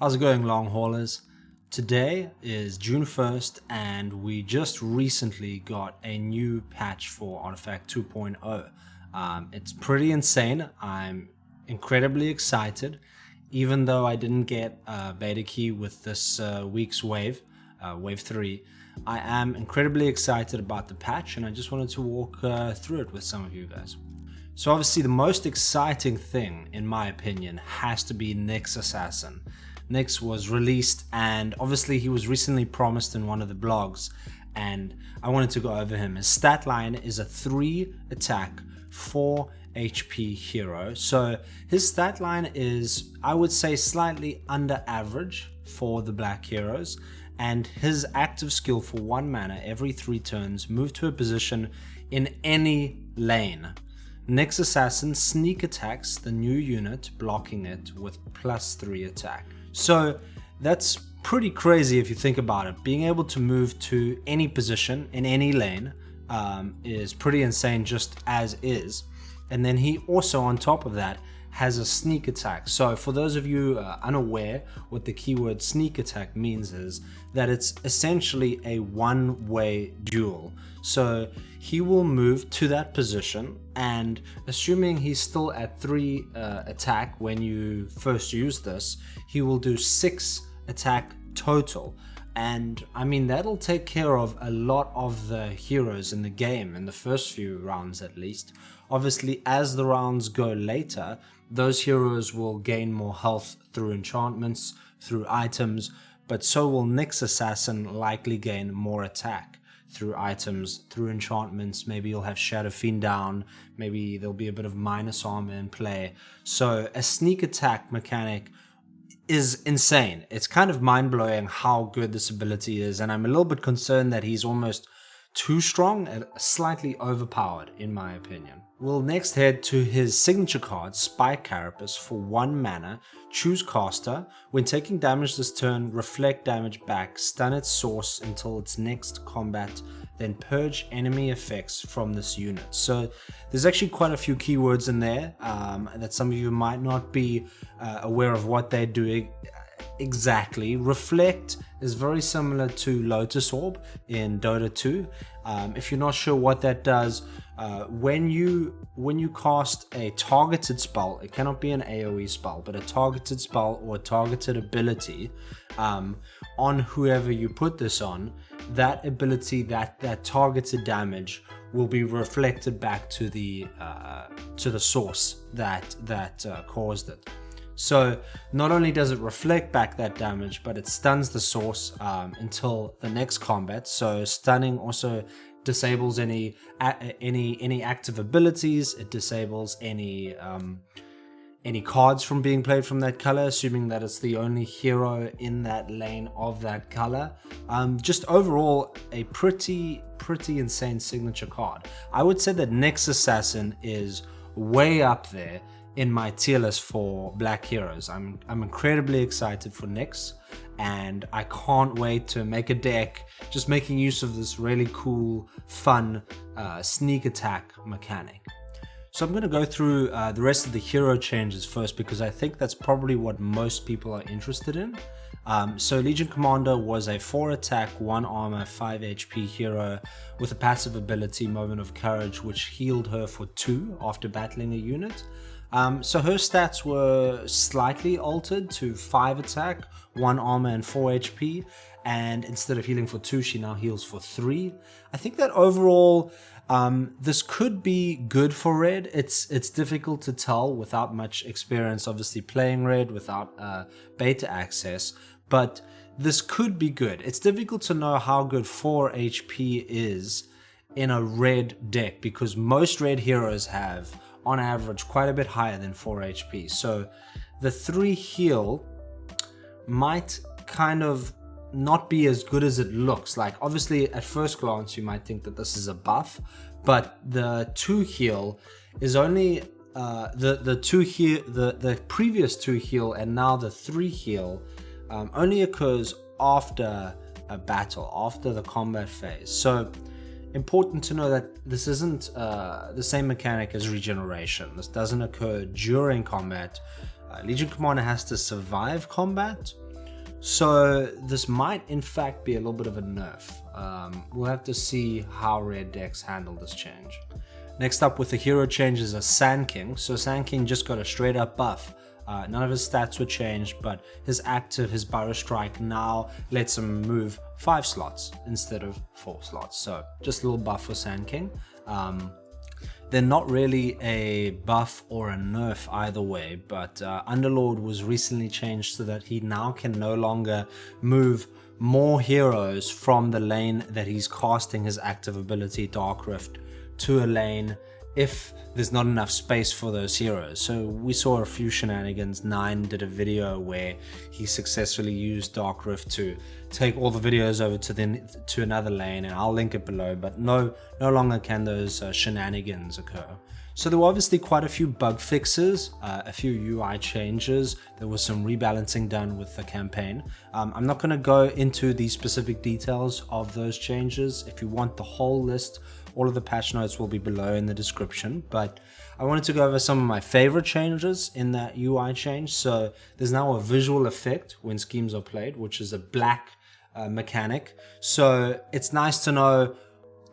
How's it going, long haulers? Today is June 1st and we just recently got a new patch for Artifact 2.0. It's pretty insane. I'm incredibly excited, even though I didn't get a beta key with this week's wave 3. I am incredibly excited about the patch and I just wanted to walk through it with some of you guys. So obviously the most exciting thing, in my opinion, has to be Nyx Assassin. Nyx was released and obviously he was recently promised in one of the blogs and I wanted to go over him. His stat line is a 3 attack, 4 HP hero. So his stat line is, I would say, slightly under average for the black heroes, and his active skill for 1 mana every 3 turns, move to a position in any lane. Nyx Assassin sneak attacks the new unit, blocking it with +3 attack. So that's pretty crazy if you think about it. Being able to move to any position in any lane is pretty insane just as is. And then he also, on top of that, has a sneak attack. So for those of you unaware, what the keyword sneak attack means is that it's essentially a one-way duel. So he will move to that position, and assuming he's still at 3 attack when you first use this, he will do 6 attack total. And I mean, that'll take care of a lot of the heroes in the game, in the first few rounds at least. Obviously, as the rounds go later, those heroes will gain more health through enchantments, through items, but so will Nyx Assassin likely gain more attack through items, through enchantments. Maybe you'll have Shadow Fiend down, maybe there'll be a bit of minus armor in play. So a sneak attack mechanic is insane. It's kind of mind-blowing how good this ability is, and I'm a little bit concerned that he's almost too strong and slightly overpowered in my opinion. We'll next head to his signature card, Spike Carapace, for 1 mana. Choose caster. When taking damage this turn, reflect damage back, stun its source until its next combat, then purge enemy effects from this unit. So there's actually quite a few keywords in there that some of you might not be aware of what they're doing exactly. Reflect is very similar to Lotus Orb in Dota 2. If you're not sure what that does, when you cast a targeted spell, it cannot be an AoE spell, but a targeted spell or a targeted ability on whoever you put this on, that ability, that targeted damage will be reflected back to the source that caused it. So not only does it reflect back that damage, but it stuns the source until the next combat. So stunning also disables any active abilities. It disables any cards from being played from that color, assuming that it's the only hero in that lane of that color. Just overall a pretty insane signature card. I would say that Nyx Assassin is way up there in my tier list for black heroes. I'm incredibly excited for Nyx, and I can't wait to make a deck just making use of this really cool, fun sneak attack mechanic. So I'm going to go through the rest of the hero changes first, because I think that's probably what most people are interested in. So Legion Commander was a 4 attack, 1 armor, 5 HP hero with a passive ability, Moment of Courage, which healed her for 2 after battling a unit. So her stats were slightly altered to 5 attack, 1 armor and 4 HP, and instead of healing for 2, she now heals for 3. I think that overall this could be good for red. It's difficult to tell without much experience obviously playing red, without beta access, but this could be good. It's difficult to know how good 4 HP is in a red deck, because most red heroes have on average quite a bit higher than 4 HP. So the 3 heal might kind of not be as good as it looks. Like, obviously at first glance you might think that this is a buff, but the 2 heal is only the previous 2 heal, and now the 3 heal only occurs after a battle, after the combat phase. So important to know that this isn't the same mechanic as regeneration. This doesn't occur during combat. Legion Commander has to survive combat, So this might in fact be a little bit of a nerf. We'll have to see how red decks handle this change. Next up with the hero changes is Sand King. So Sand King just got a straight up buff. None of his stats were changed, but his active, his Burrow Strike now lets him move 5 slots instead of 4 slots. So just a little buff for Sand King. They're not really a buff or a nerf either way, but Underlord was recently changed so that he now can no longer move more heroes from the lane that he's casting his active ability Dark Rift to a lane if there's not enough space for those heroes. So we saw a few shenanigans. Nine did a video where he successfully used Dark Rift to take all the videos over to another lane, and I'll link it below, but no longer can those shenanigans occur. So there were obviously quite a few bug fixes, a few UI changes. There was some rebalancing done with the campaign. I'm not going to go into the specific details of those changes. If you want the whole list, all of the patch notes will be below in the description, but I wanted to go over some of my favorite changes in that UI change. So there's now a visual effect when schemes are played, which is a black mechanic. So it's nice to know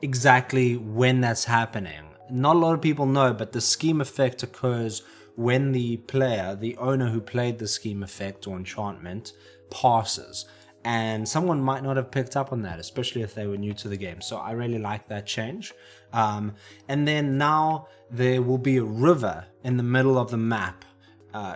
exactly when that's happening. Not a lot of people know, but the scheme effect occurs when the player, the owner who played the scheme effect or enchantment, passes. And someone might not have picked up on that, especially if they were new to the game. So I really like that change. And then now there will be a river in the middle of the map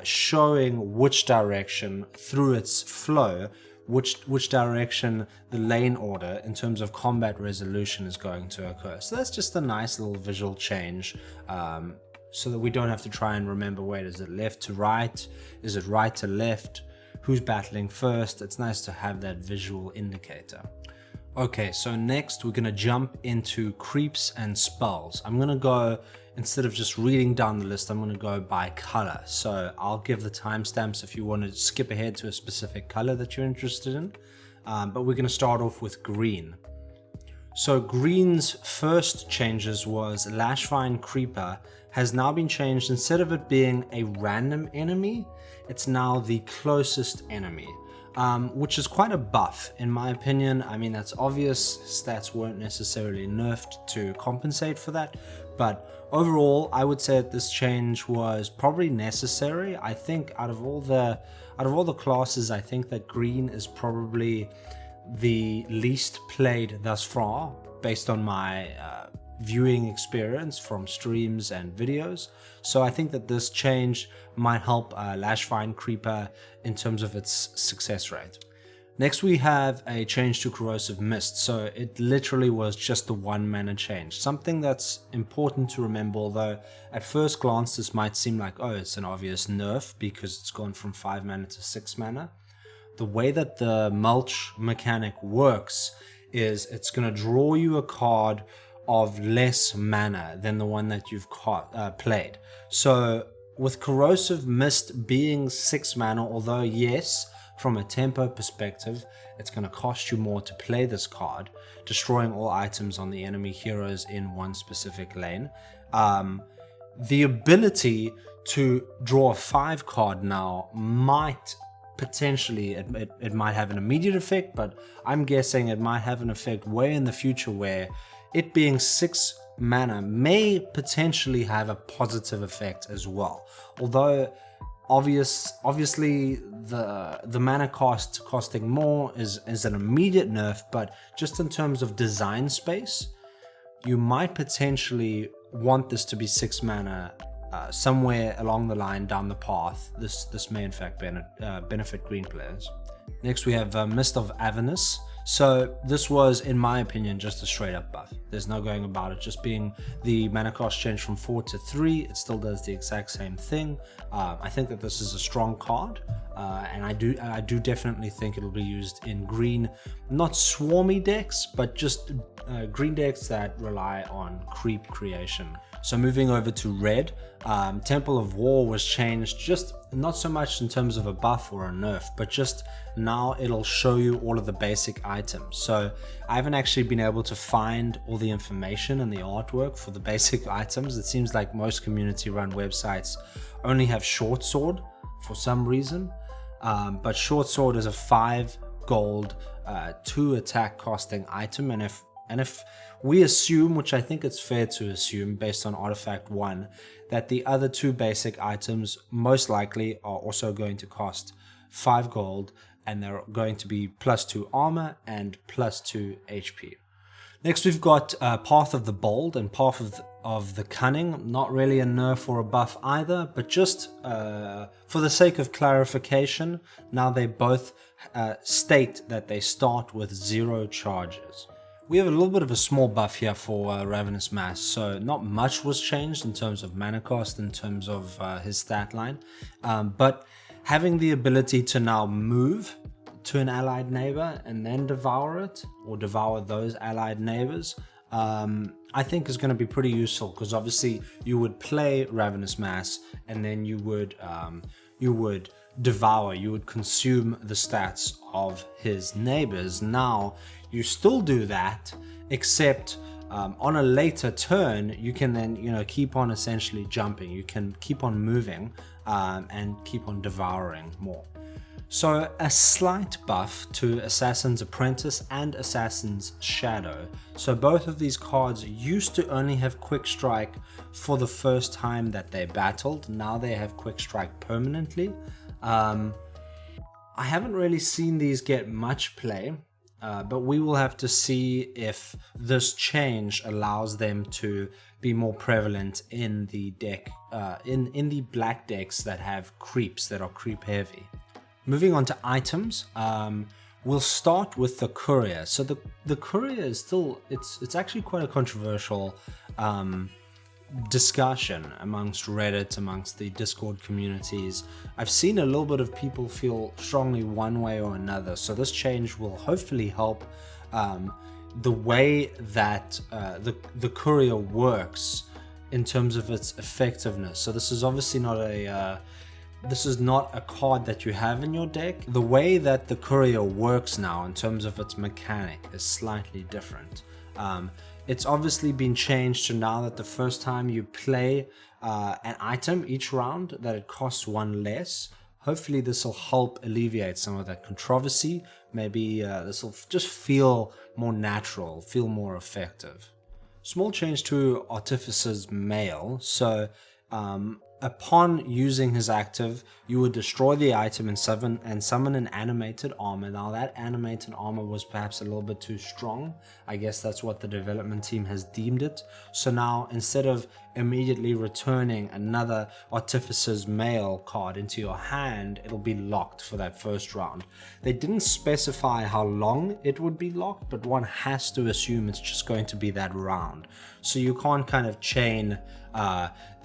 showing which direction through its flow, which direction the lane order in terms of combat resolution is going to occur. So that's just a nice little visual change, so that we don't have to try and remember, wait, is it left to right? Is it right to left? Who's battling first? It's nice to have that visual indicator. Okay, so next we're going to jump into creeps and spells. I'm going to go, instead of just reading down the list, I'm going to go by color. So I'll give the timestamps if you want to skip ahead to a specific color that you're interested in. But we're going to start off with green. So green's first changes was Lashvine Creeper has now been changed. Instead of it being a random enemy, it's now the closest enemy, which is quite a buff in my opinion. I mean, that's obvious. Stats weren't necessarily nerfed to compensate for that, but overall I would say that this change was probably necessary. I think out of all the classes, I think that green is probably the least played thus far based on my viewing experience from streams and videos. So I think that this change might help Lashvine Creeper in terms of its success rate. Next we have a change to Corrosive Mist. So it literally was just the 1 mana change. Something that's important to remember, although at first glance this might seem like, oh, it's an obvious nerf because it's gone from 5 mana to 6 mana. The way that the mulch mechanic works is it's going to draw you a card of less mana than the one that you've played. So with Corrosive Mist being 6 mana, although yes, from a tempo perspective, it's going to cost you more to play this card, destroying all items on the enemy heroes in one specific lane. The ability to draw a 5 card now might potentially, it might have an immediate effect, but I'm guessing it might have an effect way in the future where it being 6 mana may potentially have a positive effect as well. Although obviously the mana costing more is an immediate nerf, but just in terms of design space, you might potentially want this to be 6 mana somewhere along the line down the path. This may in fact benefit green players. Next we have Mist of Avernus. So this was, in my opinion, just a straight up buff. There's no going about it. Just being the mana cost change from 4 to 3, it still does the exact same thing. I think that this is a strong card, and I do definitely think it'll be used in green, not swarmy decks, but just green decks that rely on creep creation. So moving over to red, Temple of War was changed, just not so much in terms of a buff or a nerf, but just now it'll show you all of the basic items. So I haven't actually been able to find all the information and the artwork for the basic items. It seems like most community run websites only have short sword for some reason. but Short Sword is a 5 gold, 2 attack costing item, and if we assume, which I think it's fair to assume based on Artifact 1, that the other 2 basic items most likely are also going to cost 5 gold, and they're going to be +2 armor and +2 HP. Next we've got Path of the Bold and Path of the Cunning. Not really a nerf or a buff either, but just for the sake of clarification, now they both state that they start with 0 charges. We have a little bit of a small buff here for Ravenous Mass, so not much was changed in terms of mana cost, in terms of his stat line, but having the ability to now move to an allied neighbor and then devour it, or devour those allied neighbors, I think is going to be pretty useful, because obviously you would play Ravenous Mass and then you would devour, you would consume the stats of his neighbors. Now you still do that, except on a later turn you can then keep on essentially jumping, you can keep on moving and keep on devouring more. So a slight buff to Assassin's Apprentice and Assassin's Shadow. So both of these cards used to only have Quick Strike for the first time that they battled. Now they have Quick Strike permanently. I haven't really seen these get much play, but we will have to see if this change allows them to be more prevalent in the deck, in the black decks that have creeps, that are creep heavy. Moving on to items, we'll start with the Courier. So the Courier is still, it's actually quite a controversial discussion amongst Reddit, amongst the Discord communities. I've seen a little bit of people feel strongly one way or another, so this change will hopefully help the way that the Courier works in terms of its effectiveness. So this is obviously not a card that you have in your deck. The way that the Courier works now in terms of its mechanic is slightly different. It's obviously been changed to now that the first time you play an item each round, that it costs 1 less. Hopefully this will help alleviate some of that controversy. Maybe this will just feel more natural, feel more effective. Small change to Artificer's Mail. So upon using his active, you would destroy the item and summon an animated armor. Now that animated armor was perhaps a little bit too strong. I guess that's what the development team has deemed it. So now, instead of immediately returning another Artificer's Mail card into your hand, it'll be locked for that first round. They didn't specify how long it would be locked, but one has to assume it's just going to be that round. So you can't kind of chain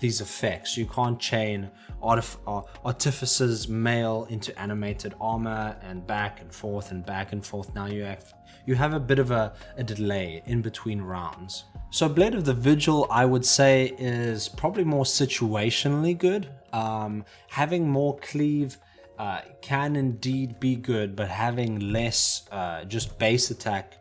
these effects. You can't chain Artificer's Mail into animated armor and back and forth and back and forth. Now you have a bit of a delay in between rounds. So Blade of the Vigil, I would say, is probably more situationally good. Having more cleave can indeed be good, but having less just base attack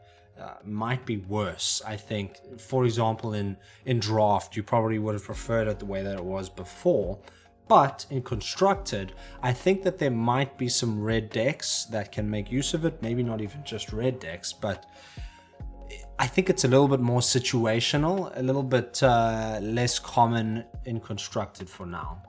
might be worse. I think, for example, in draft, you probably would have preferred it the way that it was before. But in constructed, I think that there might be some red decks that can make use of it. Maybe not even just red decks, but I think it's a little bit more situational, a little bit less common in constructed for now.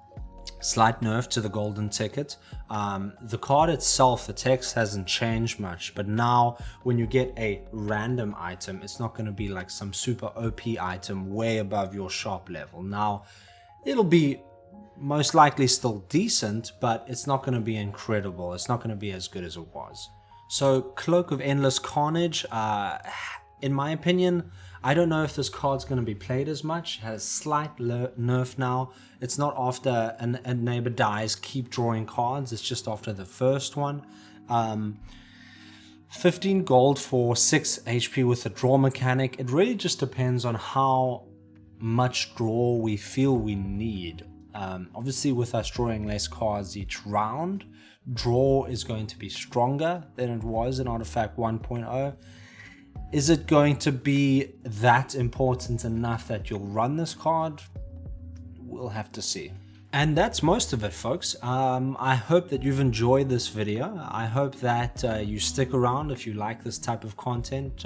Slight nerf to the golden ticket. The card itself, the text hasn't changed much, but now when you get a random item, it's not going to be like some super OP item way above your shop level. Now it'll be most likely still decent, but it's not going to be incredible. It's not going to be as good as it was. So Cloak of Endless Carnage, in my opinion, I don't know if this card's going to be played as much. It has slight nerf now. It's not after a neighbor dies, keep drawing cards. It's just after the first one. 15 gold for 6 HP with the draw mechanic. It really just depends on how much draw we feel we need. Obviously, with us drawing less cards each round, draw is going to be stronger than it was in Artifact 1.0. Is it going to be that important enough that you'll run this card? We'll have to see. And that's most of it, folks. I hope that you've enjoyed this video. I hope that you stick around if you like this type of content.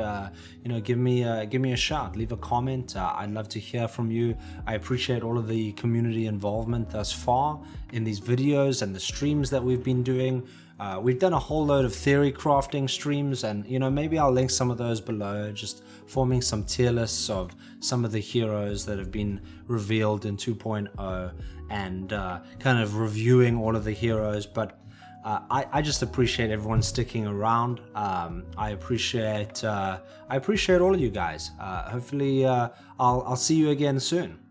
Give me a shout, leave a comment. I'd love to hear from you. I appreciate all of the community involvement thus far in these videos and the streams that we've been doing. We've done a whole load of theory crafting streams, and maybe I'll link some of those below, just forming some tier lists of some of the heroes that have been revealed in 2.0 and kind of reviewing all of the heroes. But I just appreciate everyone sticking around. I appreciate all of you guys. Hopefully I'll see you again soon.